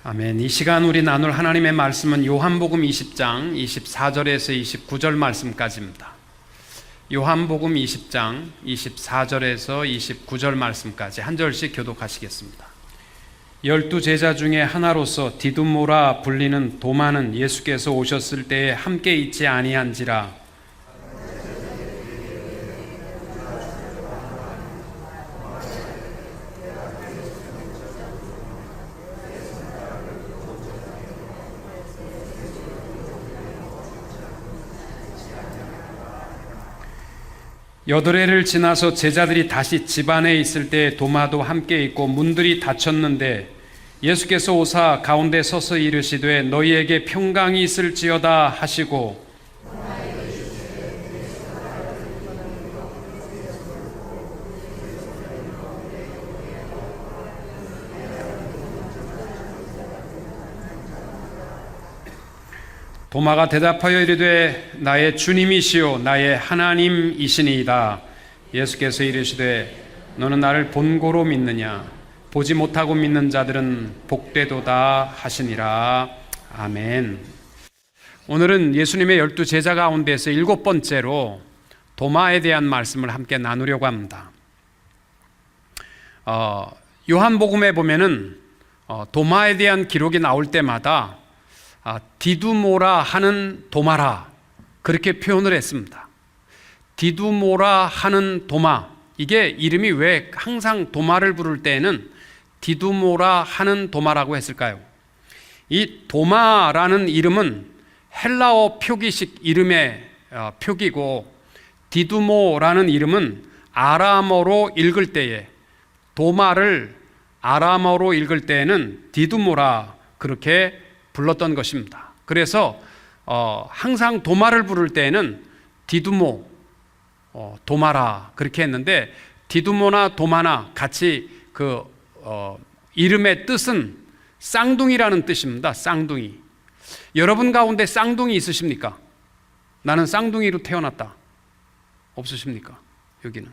아멘. 이 시간 우리 나눌 하나님의 말씀은 요한복음 20장 24절에서 29절 말씀까지입니다. 요한복음 20장 24절에서 29절 말씀까지 한 절씩 교독하시겠습니다. 12제자 중에 하나로서 디두모라 불리는 도마는 예수께서 오셨을 때에 함께 있지 아니한지라. 여덟 해를 지나서 제자들이 다시 집 안에 있을 때 도마도 함께 있고 문들이 닫혔는데 예수께서 오사 가운데 서서 이르시되 너희에게 평강이 있을지어다 하시고 도마가 대답하여 이르되 나의 주님이시요 나의 하나님이시니이다. 예수께서 이르시되 너는 나를 본고로 믿느냐? 보지 못하고 믿는 자들은 복되도다 하시니라. 아멘. 오늘은 예수님의 12제자 가운데서 7번째로 도마에 대한 말씀을 함께 나누려고 합니다. 요한복음에 보면은 도마에 대한 기록이 나올 때마다 디두모라 하는 도마라 그렇게 표현을 했습니다. 디두모라 하는 도마, 이게 이름이 왜 항상 도마를 부를 때에는 디두모라 하는 도마라고 했을까요? 이 도마라는 이름은 헬라어 표기식 이름의 표기고 디두모라는 이름은 아람어로 읽을 때에 도마를 아람어로 읽을 때에는 디두모라 그렇게 불렀던 것입니다. 그래서 항상 도마를 부를 때에는 디두모, 도마라 그렇게 했는데 디두모나 도마나 같이 그 이름의 뜻은 쌍둥이라는 뜻입니다. 쌍둥이. 여러분 가운데 쌍둥이 있으십니까? 나는 쌍둥이로 태어났다. 없으십니까? 여기는.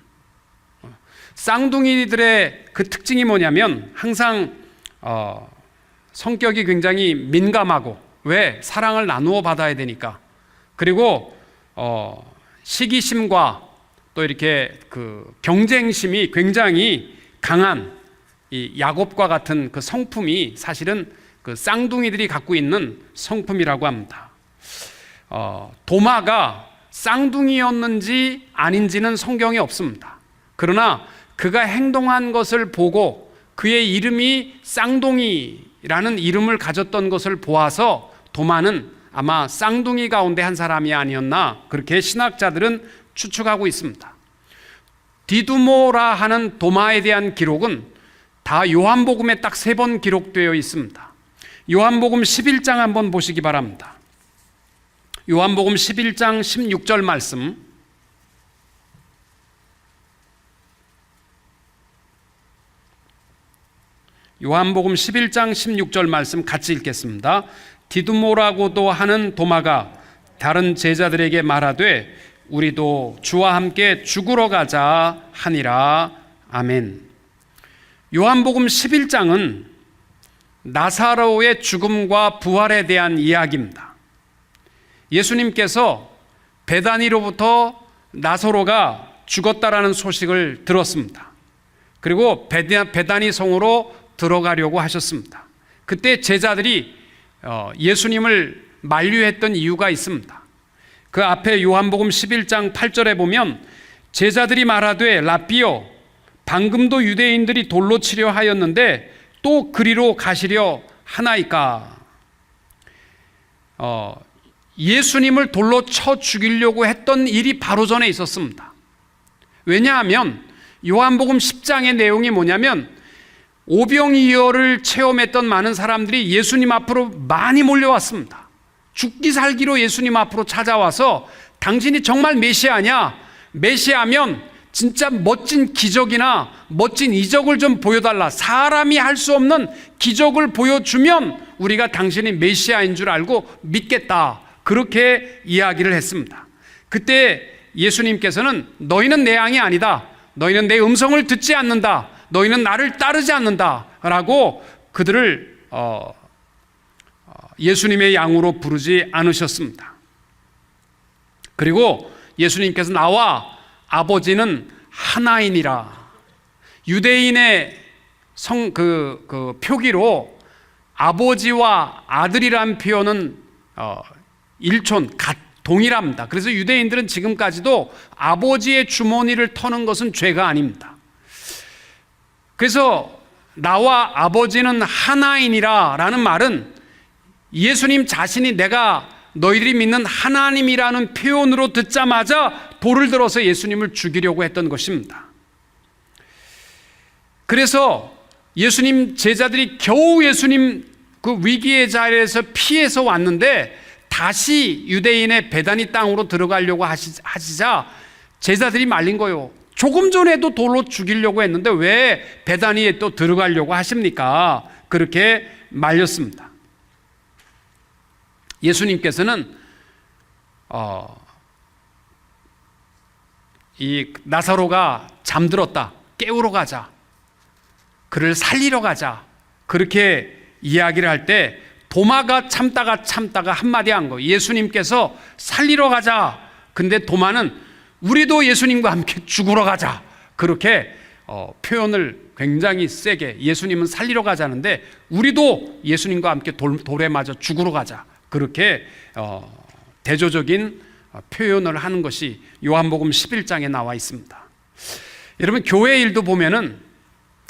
쌍둥이들의 그 특징이 뭐냐면 항상 성격이 굉장히 민감하고, 왜? 사랑을 나누어 받아야 되니까. 그리고 시기심과 또 이렇게 그 경쟁심이 굉장히 강한 이 야곱과 같은 그 성품이 사실은 그 쌍둥이들이 갖고 있는 성품이라고 합니다. 도마가 쌍둥이였는지 아닌지는 성경에 없습니다. 그러나 그가 행동한 것을 보고 그의 이름이 쌍둥이라는 이름을 가졌던 것을 보아서 도마는 아마 쌍둥이 가운데 한 사람이 아니었나 그렇게 신학자들은 추측하고 있습니다. 디두모라 하는 도마에 대한 기록은 다 요한복음에 딱 3번 기록되어 있습니다. 요한복음 11장 한번 보시기 바랍니다. 요한복음 11장 16절 말씀, 요한복음 11장 16절 말씀 같이 읽겠습니다. 디두모라고도 하는 도마가 다른 제자들에게 말하되 우리도 주와 함께 죽으러 가자 하니라. 아멘. 요한복음 11장은 나사로의 죽음과 부활에 대한 이야기입니다. 예수님께서 베다니로부터 나사로가 죽었다라는 소식을 들었습니다. 그리고 베다니 성으로 들어가려고 하셨습니다. 그때 제자들이 예수님을 만류했던 이유가 있습니다. 그 앞에 요한복음 11장 8절에 보면 제자들이 말하되 라삐여 방금도 유대인들이 돌로 치려 하였는데 또 그리로 가시려 하나이까. 예수님을 돌로 쳐 죽이려고 했던 일이 바로 전에 있었습니다. 왜냐하면 요한복음 10장의 내용이 뭐냐면 오병이어를 체험했던 많은 사람들이 예수님 앞으로 많이 몰려왔습니다. 죽기 살기로 예수님 앞으로 찾아와서 당신이 정말 메시아냐? 메시아면 진짜 멋진 기적이나 멋진 이적을 좀 보여달라. 사람이 할 수 없는 기적을 보여주면 우리가 당신이 메시아인 줄 알고 믿겠다. 그렇게 이야기를 했습니다. 그때 예수님께서는 너희는 내 양이 아니다. 너희는 내 음성을 듣지 않는다. 너희는 나를 따르지 않는다 라고 그들을 예수님의 양으로 부르지 않으셨습니다. 그리고 예수님께서 나와 아버지는 하나이니라. 유대인의 표기로 아버지와 아들이란 표현은 일촌, 동일합니다. 그래서 유대인들은 지금까지도 아버지의 주머니를 터는 것은 죄가 아닙니다. 그래서 나와 아버지는 하나이니라 라는 말은 예수님 자신이 내가 너희들이 믿는 하나님이라는 표현으로 듣자마자 돌을 들어서 예수님을 죽이려고 했던 것입니다. 그래서 예수님 제자들이 겨우 예수님 그 위기의 자리에서 피해서 왔는데 다시 유대인의 베다니 땅으로 들어가려고 하시자 제자들이 말린 거예요. 조금 전에도 돌로 죽이려고 했는데 왜 베다니에 또 들어가려고 하십니까? 그렇게 말렸습니다. 예수님께서는 이 나사로가 잠들었다, 깨우러 가자, 그를 살리러 가자, 그렇게 이야기를 할 때 도마가 참다가 한마디 한 거예요. 예수님께서 살리러 가자. 근데 도마는 우리도 예수님과 함께 죽으러 가자. 그렇게 표현을 굉장히 세게, 예수님은 살리러 가자는데 우리도 예수님과 함께 돌에 맞아 죽으러 가자. 그렇게 대조적인 표현을 하는 것이 요한복음 11장에 나와 있습니다. 여러분, 교회 일도 보면은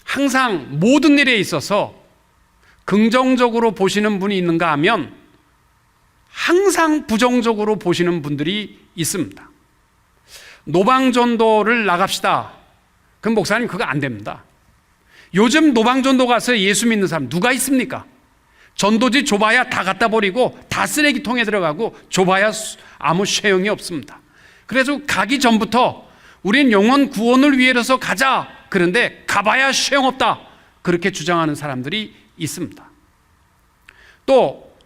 항상 모든 일에 있어서 긍정적으로 보시는 분이 있는가 하면 항상 부정적으로 보시는 분들이 있습니다. 노방전도를 나갑시다. 그럼 목사님 그거 안 됩니다. 요즘 노방전도 가서 예수 믿는 사람 누가 있습니까? 전도지 좁아야 다 갖다 버리고 다 쓰레기통에 들어가고 좁아야 아무 소용이 없습니다. 그래서 가기 전부터 우린 영혼 구원을 위해서 가자. 그런데 가봐야 소용없다. 그렇게 주장하는 사람들이 있습니다. 또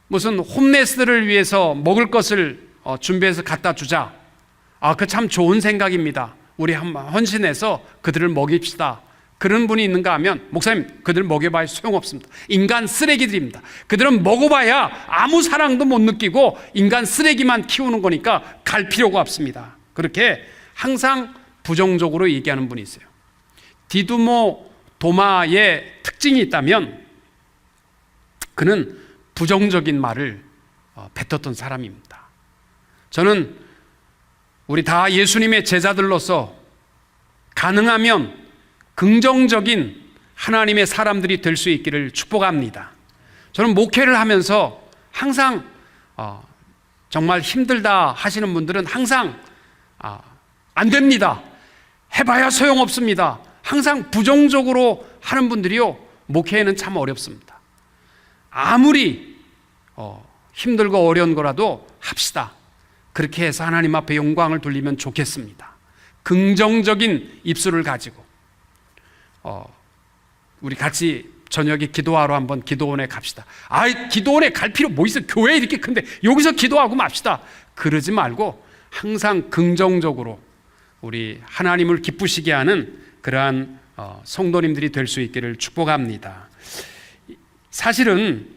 무슨 홈레스를 위해서 먹을 것을 준비해서 갖다 주자. 그 참 좋은 생각입니다. 우리 한번 헌신해서 그들을 먹입시다. 그런 분이 있는가 하면 목사님 그들 먹여봐야 소용없습니다. 인간 쓰레기들입니다. 그들은 먹어봐야 아무 사랑도 못 느끼고 인간 쓰레기만 키우는 거니까 갈 필요가 없습니다. 그렇게 항상 부정적으로 얘기하는 분이 있어요. 디두모 도마의 특징이 있다면 그는 부정적인 말을 뱉었던 사람입니다. 저는 우리 다 예수님의 제자들로서 가능하면 긍정적인 하나님의 사람들이 될 수 있기를 축복합니다. 저는 목회를 하면서 항상 정말 힘들다 하시는 분들은 항상 안 됩니다. 해봐야 소용없습니다. 항상 부정적으로 하는 분들이요, 목회에는 참 어렵습니다. 아무리 힘들고 어려운 거라도 합시다. 그렇게 해서 하나님 앞에 영광을 돌리면 좋겠습니다. 긍정적인 입술을 가지고 우리 같이 저녁에 기도하러 한번 기도원에 갑시다. 기도원에 갈 필요 뭐 있어? 교회 이렇게 큰데 여기서 기도하고 맙시다. 그러지 말고 항상 긍정적으로 우리 하나님을 기쁘시게 하는 그러한 성도님들이 될 수 있기를 축복합니다. 사실은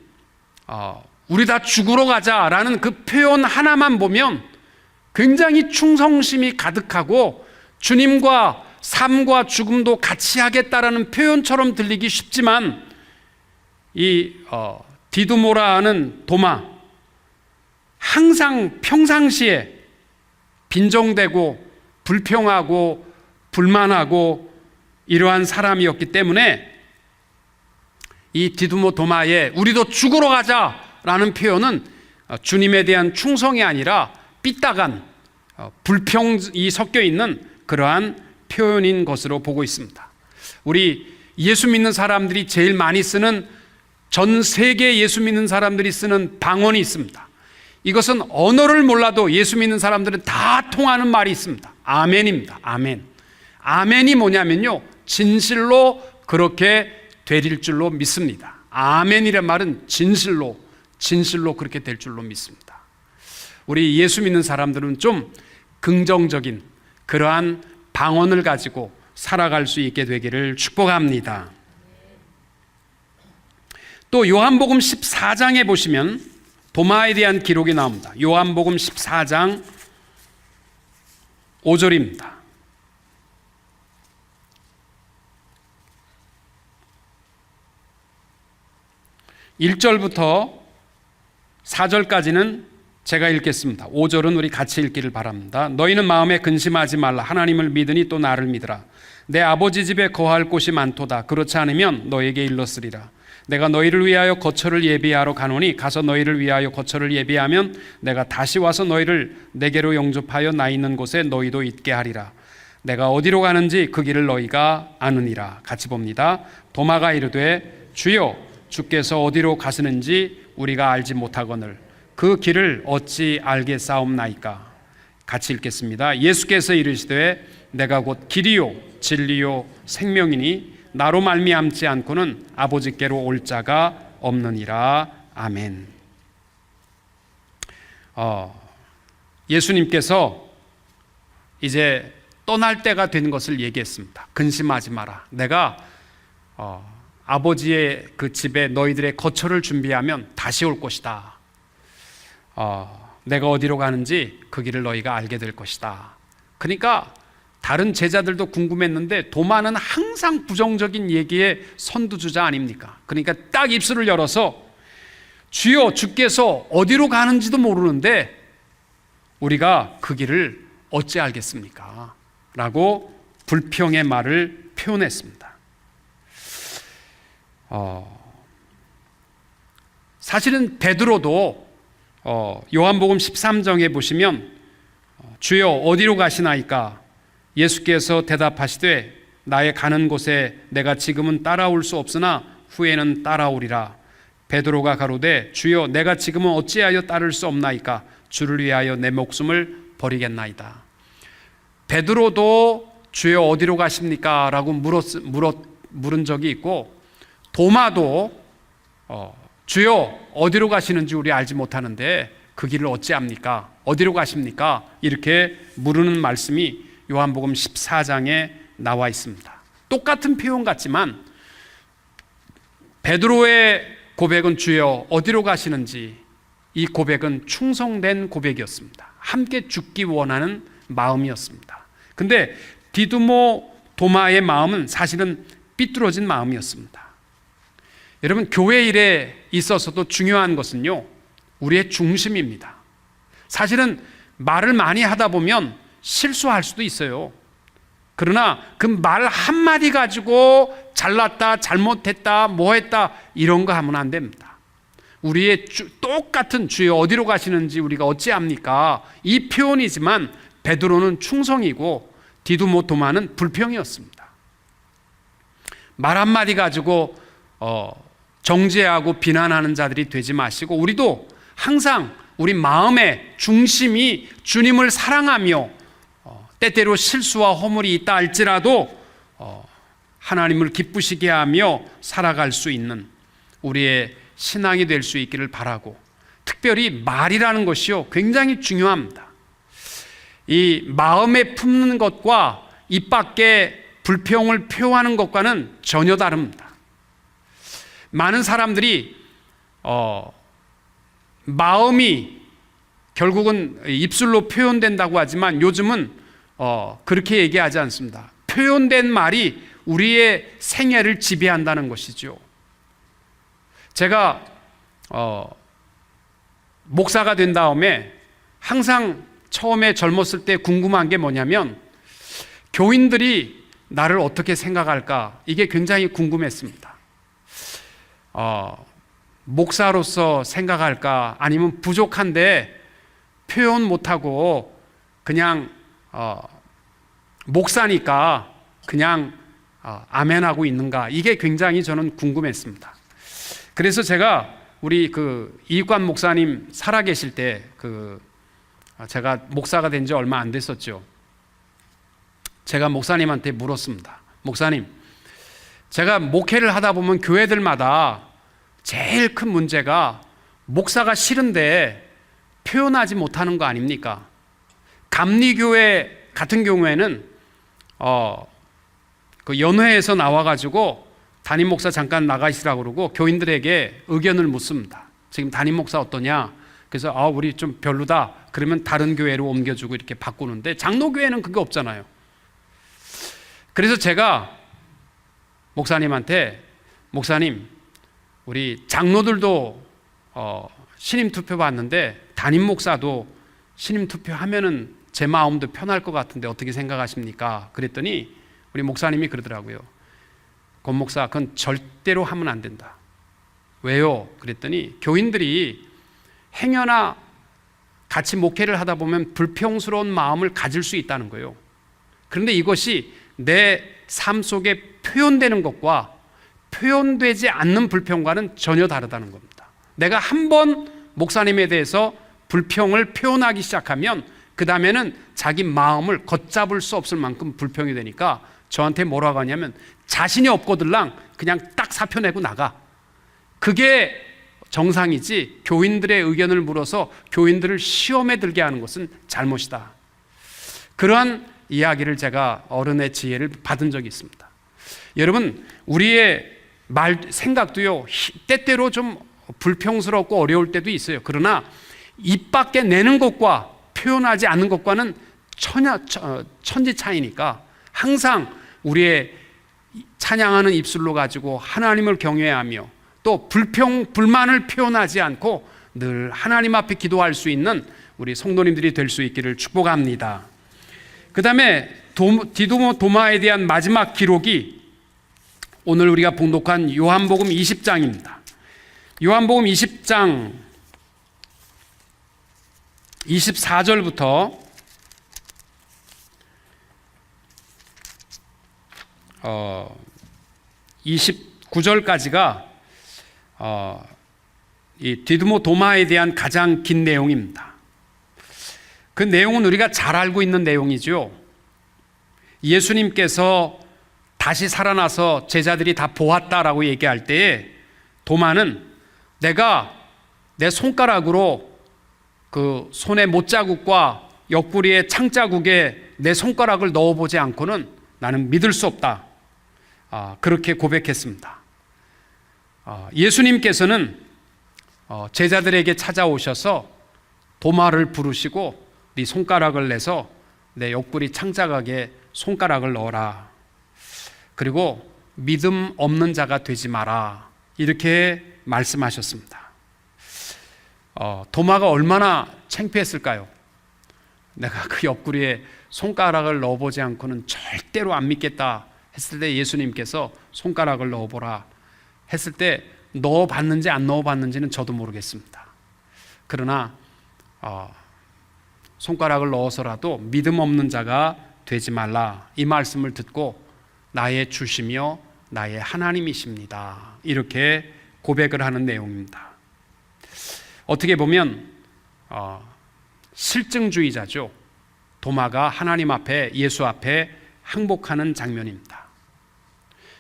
우리 다 죽으러 가자라는 그 표현 하나만 보면 굉장히 충성심이 가득하고 주님과 삶과 죽음도 같이 하겠다라는 표현처럼 들리기 쉽지만 이 디두모라 하는 도마, 항상 평상시에 빈정대고 불평하고 불만하고 이러한 사람이었기 때문에 이 디두모 도마에 우리도 죽으러 가자라는 표현은 주님에 대한 충성이 아니라 삐딱한 불평이 섞여 있는 그러한 표현인 것으로 보고 있습니다. 우리 예수 믿는 사람들이 제일 많이 쓰는, 전 세계 예수 믿는 사람들이 쓰는 방언이 있습니다. 이것은 언어를 몰라도 예수 믿는 사람들은 다 통하는 말이 있습니다. 아멘입니다. 아멘. 아멘이 뭐냐면요, 진실로 그렇게 되릴 줄로 믿습니다. 아멘이란 말은 진실로 그렇게 될 줄로 믿습니다. 우리 예수 믿는 사람들은 좀 긍정적인 그러한 방언을 가지고 살아갈 수 있게 되기를 축복합니다. 또 요한복음 14장에 보시면 도마에 대한 기록이 나옵니다. 요한복음 14장 5절입니다. (1절부터) 4절까지는 제가 읽겠습니다. 5절은 우리 같이 읽기를 바랍니다. 너희는 마음에 근심하지 말라. 하나님을 믿으니 또 나를 믿으라. 내 아버지 집에 거할 곳이 많도다. 그렇지 않으면 너에게 일렀으리라. 내가 너희를 위하여 거처를 예비하러 가노니 가서 너희를 위하여 거처를 예비하면 내가 다시 와서 너희를 내게로 영접하여 나 있는 곳에 너희도 있게 하리라. 내가 어디로 가는지 그 길을 너희가 아느니라. 같이 봅니다. 도마가 이르되 주여 주께서 어디로 가시는지 우리가 알지 못하거늘 그 길을 어찌 알겠사옵나이까. 같이 읽겠습니다. 예수께서 이르시되 내가 곧 길이요 진리요 생명이니 나로 말미암지 않고는 아버지께로 올 자가 없느니라. 아멘. 예수님께서 이제 떠날 때가 된 것을 얘기했습니다. 근심하지 마라. 내가 아버지의 그 집에 너희들의 거처를 준비하면 다시 올 것이다. 내가 어디로 가는지 그 길을 너희가 알게 될 것이다. 그러니까 다른 제자들도 궁금했는데 도마는 항상 부정적인 얘기의 선두주자 아닙니까? 그러니까 딱 입술을 열어서 주여 주께서 어디로 가는지도 모르는데 우리가 그 길을 어찌 알겠습니까? 라고 불평의 말을 표현했습니다. 사실은 베드로도 요한복음 13장에 보시면 주여 어디로 가시나이까? 예수께서 대답하시되 나의 가는 곳에 내가 지금은 따라올 수 없으나 후에는 따라오리라. 베드로가 가로되 주여 내가 지금은 어찌하여 따를 수 없나이까? 주를 위하여 내 목숨을 버리겠나이다. 베드로도 주여 어디로 가십니까? 라고 물은 적이 있고 도마도 주여 어디로 가시는지 우리 알지 못하는데 그 길을 어찌합니까? 어디로 가십니까? 이렇게 물으는 말씀이 요한복음 14장에 나와 있습니다. 똑같은 표현 같지만 베드로의 고백은 주여 어디로 가시는지, 이 고백은 충성된 고백이었습니다. 함께 죽기 원하는 마음이었습니다. 근데 디두모 도마의 마음은 사실은 삐뚤어진 마음이었습니다. 여러분, 교회 일에 있어서도 중요한 것은요, 우리의 중심입니다. 사실은 말을 많이 하다 보면 실수할 수도 있어요. 그러나 그 말 한마디 가지고 잘났다, 잘못했다, 뭐했다 이런 거 하면 안 됩니다. 우리의 똑같은 주여 어디로 가시는지 우리가 어찌합니까? 이 표현이지만 베드로는 충성이고 디두모 도마는 불평이었습니다. 말 한마디 가지고 정죄하고 비난하는 자들이 되지 마시고 우리도 항상 우리 마음의 중심이 주님을 사랑하며 때때로 실수와 허물이 있다 할지라도 하나님을 기쁘시게 하며 살아갈 수 있는 우리의 신앙이 될 수 있기를 바라고, 특별히 말이라는 것이요 굉장히 중요합니다. 이 마음에 품는 것과 입 밖에 불평을 표하는 것과는 전혀 다릅니다. 많은 사람들이 마음이 결국은 입술로 표현된다고 하지만 요즘은 그렇게 얘기하지 않습니다. 표현된 말이 우리의 생애를 지배한다는 것이죠. 제가 목사가 된 다음에 항상 처음에 젊었을 때 궁금한 게 뭐냐면 교인들이 나를 어떻게 생각할까, 이게 굉장히 궁금했습니다. 목사로서 생각할까, 아니면 부족한데 표현 못하고 그냥 목사니까 그냥 아멘하고 있는가, 이게 굉장히 저는 궁금했습니다. 그래서 제가 우리 이익관 목사님 살아계실 때 제가 목사가 된 지 얼마 안 됐었죠. 제가 목사님한테 물었습니다. 목사님, 제가 목회를 하다 보면 교회들마다 제일 큰 문제가 목사가 싫은데 표현하지 못하는 거 아닙니까? 감리교회 같은 경우에는 그 연회에서 나와가지고 담임 목사 잠깐 나가시라고 그러고 교인들에게 의견을 묻습니다. 지금 담임 목사 어떠냐? 그래서 우리 좀 별로다. 그러면 다른 교회로 옮겨주고 이렇게 바꾸는데 장로교회는 그게 없잖아요. 그래서 제가 목사님한테 목사님, 우리 장로들도 신임 투표 받는데 담임 목사도 신임 투표하면은 제 마음도 편할 것 같은데 어떻게 생각하십니까? 그랬더니 우리 목사님이 그러더라고요. 권 목사, 그건 절대로 하면 안 된다. 왜요? 그랬더니 교인들이 행여나 같이 목회를 하다 보면 불평스러운 마음을 가질 수 있다는 거예요. 그런데 이것이 내 삶 속에 표현되는 것과 표현되지 않는 불평과는 전혀 다르다는 겁니다. 내가 한 번 목사님에 대해서 불평을 표현하기 시작하면 그 다음에는 자기 마음을 걷잡을 수 없을 만큼 불평이 되니까 저한테 뭐라고 하냐면 자신이 없거들랑 그냥 딱 사표 내고 나가. 그게 정상이지 교인들의 의견을 물어서 교인들을 시험에 들게 하는 것은 잘못이다. 그러한 이야기를 제가 어른의 지혜를 받은 적이 있습니다. 여러분, 우리의 생각도요, 때때로 좀 불평스럽고 어려울 때도 있어요. 그러나 입 밖에 내는 것과 표현하지 않는 것과는 천지 차이니까 항상 우리의 찬양하는 입술로 가지고 하나님을 경외하며 또 불만을 표현하지 않고 늘 하나님 앞에 기도할 수 있는 우리 성도님들이 될 수 있기를 축복합니다. 그 다음에 디두모 도마에 대한 마지막 기록이 오늘 우리가 봉독한 요한복음 20장입니다. 요한복음 20장 24절부터 29절까지가 이 디두모 도마에 대한 가장 긴 내용입니다. 그 내용은 우리가 잘 알고 있는 내용이죠. 예수님께서 다시 살아나서 제자들이 다 보았다라고 얘기할 때에 도마는 내가 내 손가락으로 그 손의 못자국과 옆구리의 창자국에 내 손가락을 넣어보지 않고는 나는 믿을 수 없다. 그렇게 고백했습니다. 예수님께서는 제자들에게 찾아오셔서 도마를 부르시고 네 손가락을 내서 내 옆구리 창자각에 손가락을 넣어라. 그리고 믿음 없는 자가 되지 마라. 이렇게 말씀하셨습니다. 도마가 얼마나 창피했을까요? 내가 그 옆구리에 손가락을 넣어보지 않고는 절대로 안 믿겠다 했을 때 예수님께서 손가락을 넣어보라 했을 때 넣어봤는지 안 넣어봤는지는 저도 모르겠습니다. 그러나 손가락을 넣어서라도 믿음 없는 자가 되지 말라, 이 말씀을 듣고 나의 주시며 나의 하나님이십니다, 이렇게 고백을 하는 내용입니다. 어떻게 보면 실증주의자죠. 도마가 하나님 앞에, 예수 앞에 항복하는 장면입니다.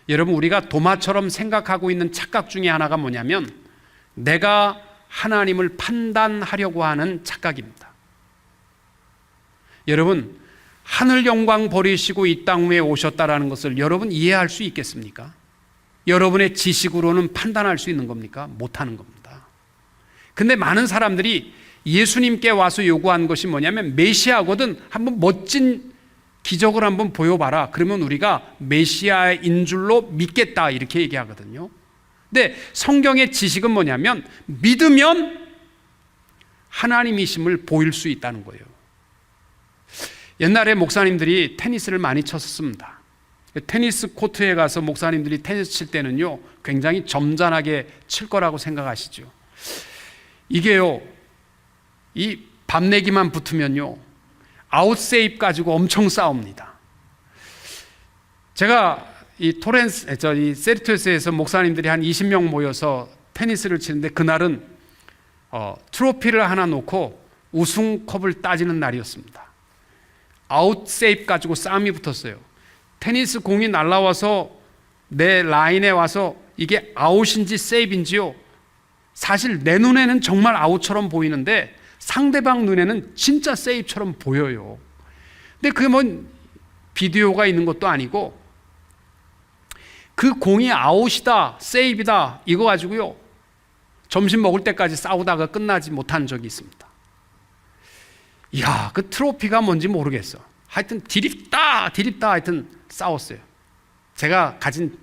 여러분, 우리가 도마처럼 생각하고 있는 착각 중에 하나가 뭐냐면 내가 하나님을 판단하려고 하는 착각입니다. 여러분, 하늘 영광 버리시고 이 땅 위에 오셨다라는 것을 여러분 이해할 수 있겠습니까? 여러분의 지식으로는 판단할 수 있는 겁니까? 못하는 겁니다. 근데 많은 사람들이 예수님께 와서 요구한 것이 뭐냐면 메시아거든 한번 멋진 기적을 한번 보여봐라. 그러면 우리가 메시아인 줄로 믿겠다, 이렇게 얘기하거든요. 근데 성경의 지식은 뭐냐면 믿으면 하나님이심을 보일 수 있다는 거예요. 옛날에 목사님들이 테니스를 많이 쳤습니다. 테니스 코트에 가서 목사님들이 테니스 칠 때는요 굉장히 점잖하게 칠 거라고 생각하시죠. 이게요, 이 밤내기만 붙으면요 아웃세입 가지고 엄청 싸웁니다. 제가 이 세르토스에서 목사님들이 한 20명 모여서 테니스를 치는데 그날은 트로피를 하나 놓고 우승컵을 따지는 날이었습니다. 아웃세입 가지고 싸움이 붙었어요. 테니스 공이 날아와서 내 라인에 와서 이게 아웃인지 세이브인지요, 사실 내 눈에는 정말 아웃처럼 보이는데 상대방 눈에는 진짜 세이브처럼 보여요. 근데 그게 뭐 비디오가 있는 것도 아니고 그 공이 아웃이다, 세이브다 이거 가지고요 점심 먹을 때까지 싸우다가 끝나지 못한 적이 있습니다. 이야, 그 트로피가 뭔지 모르겠어. 하여튼 디립다 하여튼 싸웠어요. 제가 가진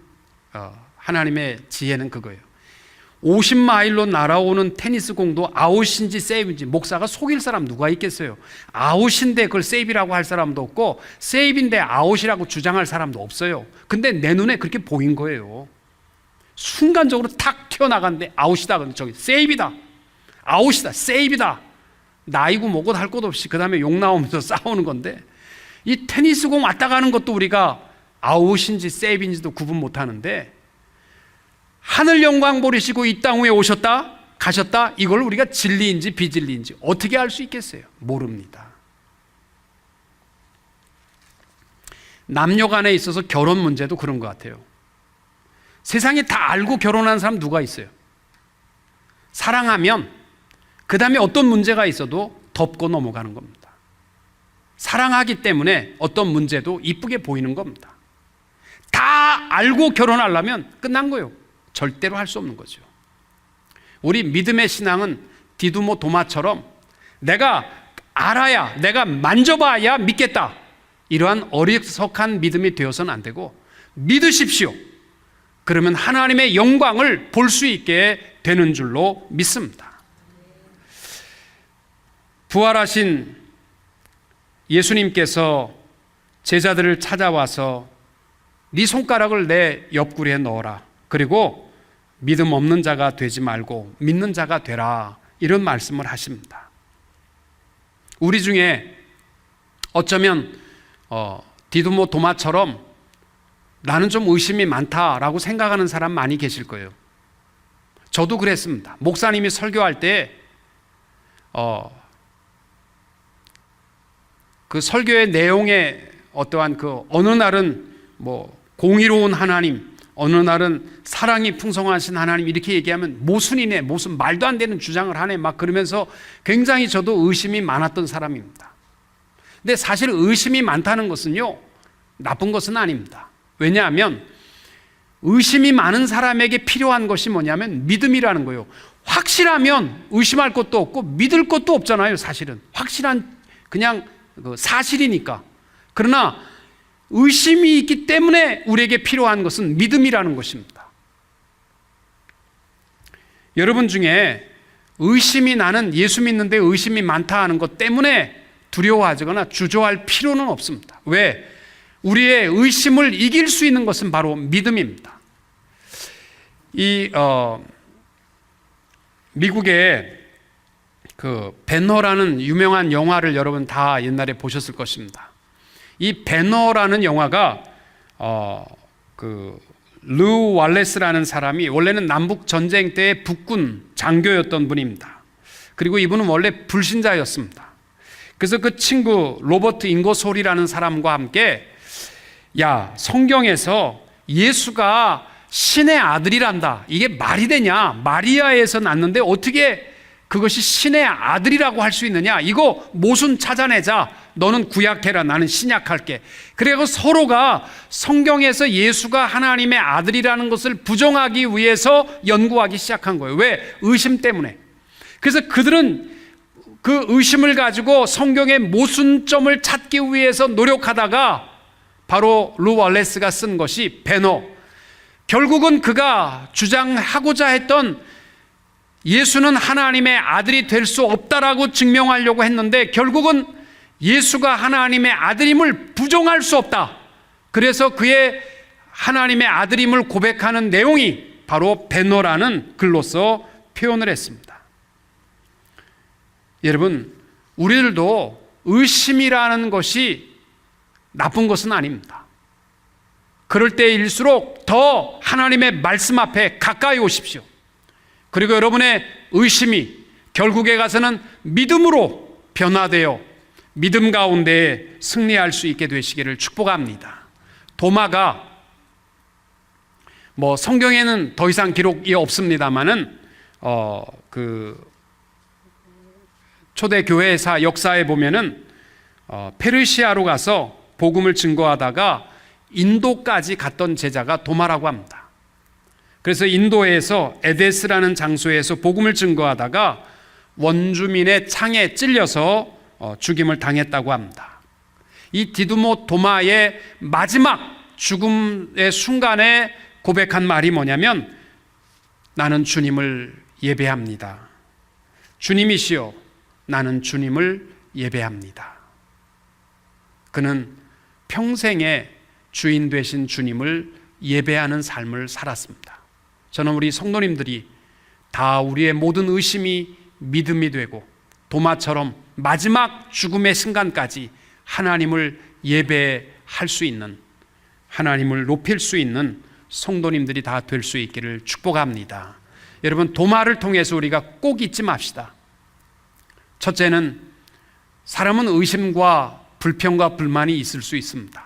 하나님의 지혜는 그거예요. 50마일로 날아오는 테니스 공도 아웃인지 세이브인지 목사가 속일 사람 누가 있겠어요? 아웃인데 그걸 세이브라고 할 사람도 없고 세이브인데 아웃이라고 주장할 사람도 없어요. 근데 내 눈에 그렇게 보인 거예요. 순간적으로 탁 튀어나갔는데 아웃이다. 근데 저기 세이브다, 아웃이다, 세이브다. 나이고 뭐고 할 것 없이 그 다음에 욕 나오면서 싸우는 건데, 이 테니스 공 왔다 가는 것도 우리가 아웃인지 세이브인지도 구분 못하는데, 하늘 영광 보리시고 이 땅 위에 오셨다 가셨다, 이걸 우리가 진리인지 비진리인지 어떻게 알 수 있겠어요? 모릅니다. 남녀 간에 있어서 결혼 문제도 그런 것 같아요. 세상에 다 알고 결혼한 사람 누가 있어요? 사랑하면 그 다음에 어떤 문제가 있어도 덮고 넘어가는 겁니다. 사랑하기 때문에 어떤 문제도 이쁘게 보이는 겁니다. 다 알고 결혼하려면 끝난 거예요. 절대로 할 수 없는 거죠. 우리 믿음의 신앙은 디두모 도마처럼 내가 알아야, 내가 만져봐야 믿겠다, 이러한 어리석한 믿음이 되어서는 안 되고 믿으십시오. 그러면 하나님의 영광을 볼 수 있게 되는 줄로 믿습니다. 부활하신 예수님께서 제자들을 찾아와서 네 손가락을 내 옆구리에 넣어라, 그리고 믿음 없는 자가 되지 말고 믿는 자가 되라, 이런 말씀을 하십니다. 우리 중에 어쩌면 디두모 도마처럼 나는 좀 의심이 많다라고 생각하는 사람 많이 계실 거예요. 저도 그랬습니다. 목사님이 설교할 때 그 설교의 내용에 어떠한 어느 날은 뭐 공의로운 하나님, 어느 날은 사랑이 풍성하신 하나님, 이렇게 얘기하면 모순이네, 무슨 말도 안 되는 주장을 하네, 막 그러면서 굉장히 저도 의심이 많았던 사람입니다. 근데 사실 의심이 많다는 것은요 나쁜 것은 아닙니다. 왜냐하면 의심이 많은 사람에게 필요한 것이 뭐냐면 믿음이라는 거예요. 확실하면 의심할 것도 없고 믿을 것도 없잖아요. 사실은 확실한 그냥 사실이니까. 그러나 의심이 있기 때문에 우리에게 필요한 것은 믿음이라는 것입니다. 여러분 중에 의심이, 나는 예수 믿는데 의심이 많다 하는 것 때문에 두려워하거나 주저할 필요는 없습니다. 왜? 우리의 의심을 이길 수 있는 것은 바로 믿음입니다. 미국의 배너라는 유명한 영화를 여러분 다 옛날에 보셨을 것입니다. 이 배너라는 영화가 루 월레스라는 사람이 원래는 남북 전쟁 때 북군 장교였던 분입니다. 그리고 이분은 원래 불신자였습니다. 그래서 그 친구 로버트 잉거솔이라는 사람과 함께, 야, 성경에서 예수가 신의 아들이란다, 이게 말이 되냐, 마리아에서 낳는데 어떻게 그것이 신의 아들이라고 할 수 있느냐, 이거 모순 찾아내자, 너는 구약해라, 나는 신약할게. 그리고 서로가 성경에서 예수가 하나님의 아들이라는 것을 부정하기 위해서 연구하기 시작한 거예요. 왜? 의심 때문에. 그래서 그들은 그 의심을 가지고 성경의 모순점을 찾기 위해서 노력하다가 바로 루 월레스가 쓴 것이 배너, 결국은 그가 주장하고자 했던 예수는 하나님의 아들이 될 수 없다라고 증명하려고 했는데 결국은 예수가 하나님의 아들임을 부정할 수 없다. 그래서 그의 하나님의 아들임을 고백하는 내용이 바로 배너라는 글로서 표현을 했습니다. 여러분, 우리들도 의심이라는 것이 나쁜 것은 아닙니다. 그럴 때일수록 더 하나님의 말씀 앞에 가까이 오십시오. 그리고 여러분의 의심이 결국에 가서는 믿음으로 변화되어 믿음 가운데 승리할 수 있게 되시기를 축복합니다. 도마가 성경에는 더 이상 기록이 없습니다만은 초대 교회사 역사에 보면은 페르시아로 가서 복음을 증거하다가 인도까지 갔던 제자가 도마라고 합니다. 그래서 인도에서 에데스라는 장소에서 복음을 증거하다가 원주민의 창에 찔려서 죽임을 당했다고 합니다. 이 디두모 도마의 마지막 죽음의 순간에 고백한 말이 뭐냐면 나는 주님을 예배합니다. 주님이시여 나는 주님을 예배합니다. 그는 평생에 주인 되신 주님을 예배하는 삶을 살았습니다. 저는 우리 성도님들이 다 우리의 모든 의심이 믿음이 되고 도마처럼 마지막 죽음의 순간까지 하나님을 예배할 수 있는, 하나님을 높일 수 있는 성도님들이 다 될 수 있기를 축복합니다. 여러분, 도마를 통해서 우리가 꼭 잊지 맙시다. 첫째는 사람은 의심과 불평과 불만이 있을 수 있습니다.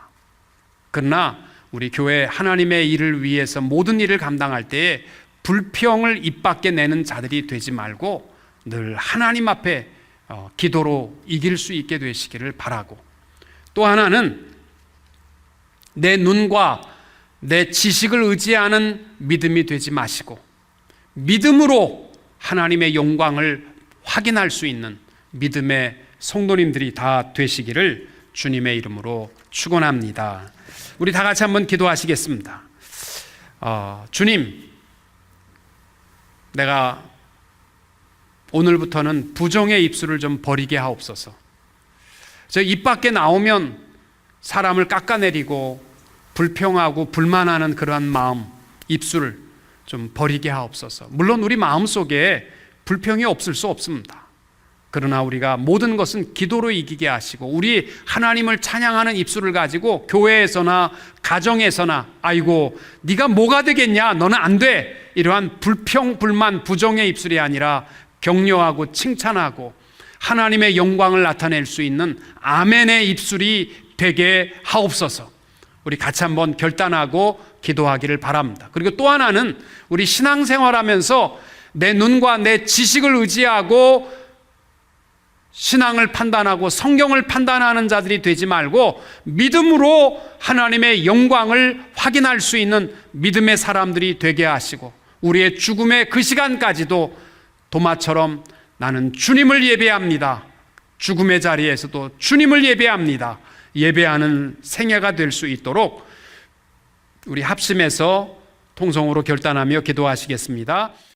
그러나 우리 교회 하나님의 일을 위해서 모든 일을 감당할 때에 불평을 입 밖에 내는 자들이 되지 말고 늘 하나님 앞에 기도로 이길 수 있게 되시기를 바라고, 또 하나는 내 눈과 내 지식을 의지하는 믿음이 되지 마시고 믿음으로 하나님의 영광을 확인할 수 있는 믿음의 성도님들이 다 되시기를 주님의 이름으로 축원합니다. 우리 다 같이 한번 기도하시겠습니다. 주님, 내가 오늘부터는 부정의 입술을 좀 버리게 하옵소서. 저 입 밖에 나오면 사람을 깎아내리고 불평하고 불만하는 그러한 마음, 입술을 좀 버리게 하옵소서. 물론 우리 마음속에 불평이 없을 수 없습니다. 그러나 우리가 모든 것은 기도로 이기게 하시고 우리 하나님을 찬양하는 입술을 가지고 교회에서나 가정에서나 아이고 네가 뭐가 되겠냐, 너는 안 돼, 이러한 불평 불만 부정의 입술이 아니라 격려하고 칭찬하고 하나님의 영광을 나타낼 수 있는 아멘의 입술이 되게 하옵소서. 우리 같이 한번 결단하고 기도하기를 바랍니다. 그리고 또 하나는 우리 신앙생활하면서 내 눈과 내 지식을 의지하고 신앙을 판단하고 성경을 판단하는 자들이 되지 말고 믿음으로 하나님의 영광을 확인할 수 있는 믿음의 사람들이 되게 하시고 우리의 죽음의 그 시간까지도 도마처럼 나는 주님을 예배합니다, 죽음의 자리에서도 주님을 예배합니다, 예배하는 생애가 될 수 있도록 우리 합심해서 통성으로 결단하며 기도하시겠습니다.